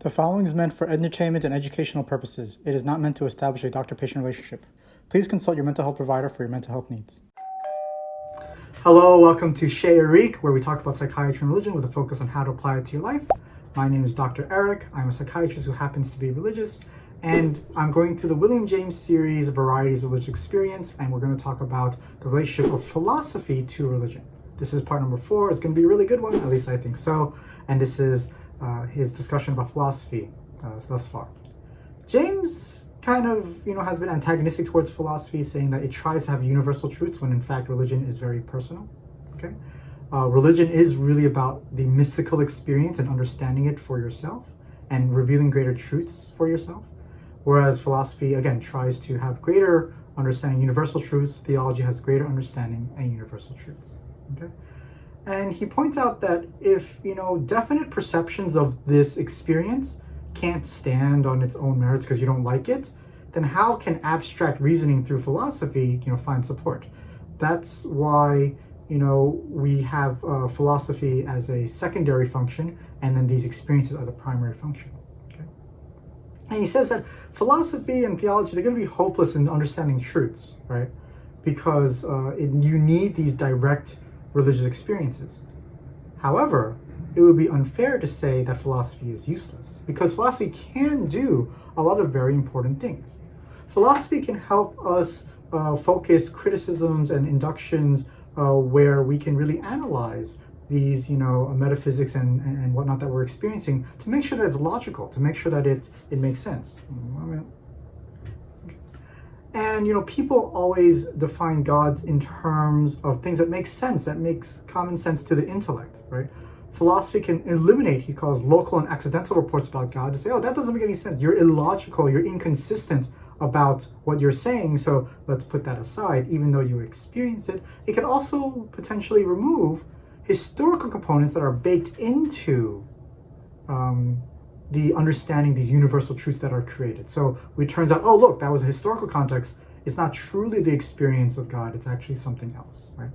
The following is meant for entertainment and educational purposes. It is not meant to establish a doctor-patient relationship. Please consult your mental health provider for your mental health needs. Hello, welcome to Chez Eric, where we talk about psychiatry and religion with a focus on how to apply it to your life. My name is Dr. Eric. I'm a psychiatrist who happens to be religious, and I'm going through the William James series, Varieties of Religious Experience, and we're going to talk about the relationship of philosophy to religion. This is part number 4. It's going to be a really good one, at least I think so, and this is his discussion about philosophy thus far. James kind of, has been antagonistic towards philosophy, saying that it tries to have universal truths when in fact religion is very personal. Okay, religion is really about the mystical experience and understanding it for yourself and revealing greater truths for yourself, whereas philosophy again tries to have greater understanding universal truths. Theology has greater understanding and universal truths. Okay. And he points out that if, definite perceptions of this experience can't stand on its own merits because you don't like it, then how can abstract reasoning through philosophy, find support? That's why, we have philosophy as a secondary function, and then these experiences are the primary function. Okay? And he says that philosophy and theology, they're going to be hopeless in understanding truths, right? Because you need these direct religious experiences. However, it would be unfair to say that philosophy is useless, because philosophy can do a lot of very important things. Philosophy can help us focus criticisms and inductions where we can really analyze these, metaphysics and whatnot that we're experiencing to make sure that it's logical, to make sure that it makes sense. And, people always define gods in terms of things that make sense, that makes common sense to the intellect, right? Philosophy can eliminate, he calls, local and accidental reports about God to say, oh, that doesn't make any sense. You're illogical, you're inconsistent about what you're saying, so let's put that aside, even though you experience it. It can also potentially remove historical components that are baked into the understanding these universal truths that are created. So it turns out, oh, look, that was a historical context. It's not truly the experience of God. It's actually something else, right?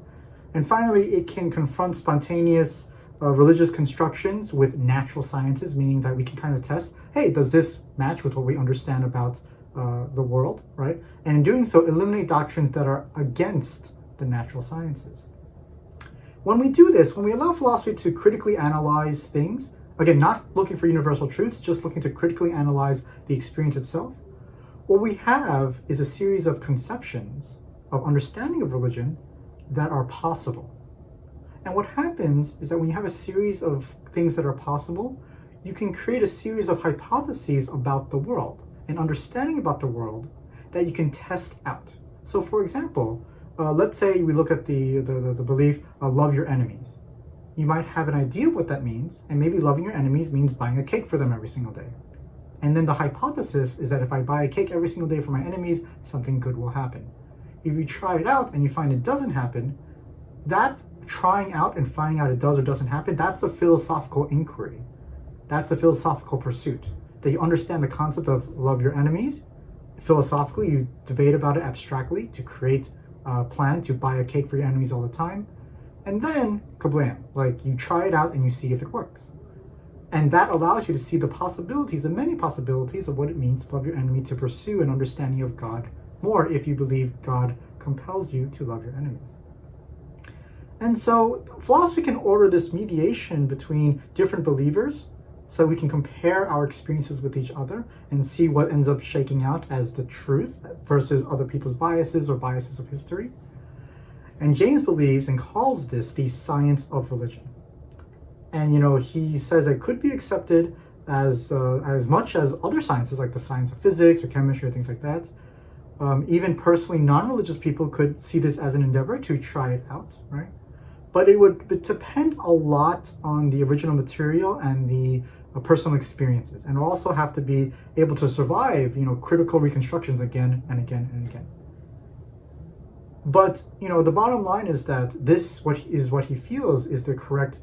And finally, it can confront spontaneous religious constructions with natural sciences, meaning that we can kind of test, hey, does this match with what we understand about the world, right? And in doing so, eliminate doctrines that are against the natural sciences. When we do this, when we allow philosophy to critically analyze things, again, not looking for universal truths, just looking to critically analyze the experience itself, what we have is a series of conceptions of understanding of religion that are possible. And what happens is that when you have a series of things that are possible, you can create a series of hypotheses about the world and understanding about the world that you can test out. So for example, let's say we look at the belief, love your enemies. You might have an idea of what that means, and maybe loving your enemies means buying a cake for them every single day. And then the hypothesis is that if I buy a cake every single day for my enemies, something good will happen. If you try it out and you find it doesn't happen, that trying out and finding out it does or doesn't happen, that's the philosophical inquiry. That's the philosophical pursuit. That you understand the concept of love your enemies. Philosophically, you debate about it abstractly to create a plan to buy a cake for your enemies all the time. And then, kablam, like you try it out and you see if it works. And that allows you to see the possibilities, the many possibilities of what it means to love your enemy, to pursue an understanding of God more if you believe God compels you to love your enemies. And so philosophy can order this mediation between different believers so we can compare our experiences with each other and see what ends up shaking out as the truth versus other people's biases or biases of history. And James believes and calls this the science of religion. And, he says it could be accepted as much as other sciences like the science of physics or chemistry or things like that. Even personally non-religious people could see this as an endeavor to try it out, right? But it would depend a lot on the original material and the personal experiences. And also have to be able to survive, critical reconstructions again and again and again. But, the bottom line is that what he feels is the correct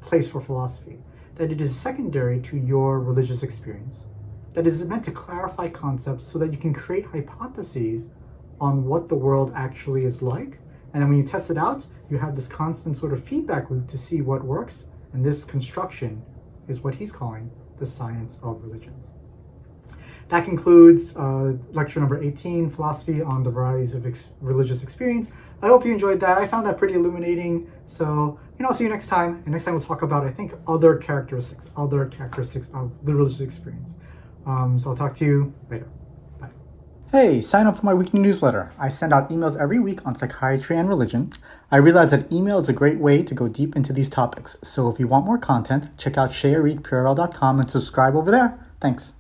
place for philosophy. That it is secondary to your religious experience. That it is meant to clarify concepts so that you can create hypotheses on what the world actually is like. And then when you test it out, you have this constant sort of feedback loop to see what works. And this construction is what he's calling the Science of Religions. That concludes lecture number 18, Philosophy on the Varieties of Religious Experience. I hope you enjoyed that. I found that pretty illuminating. So, I'll see you next time. And next time we'll talk about, I think, other characteristics of the religious experience. So I'll talk to you later. Bye. Hey, sign up for my weekly newsletter. I send out emails every week on psychiatry and religion. I realize that email is a great way to go deep into these topics. So if you want more content, check out ChezEricPurl.com and subscribe over there. Thanks.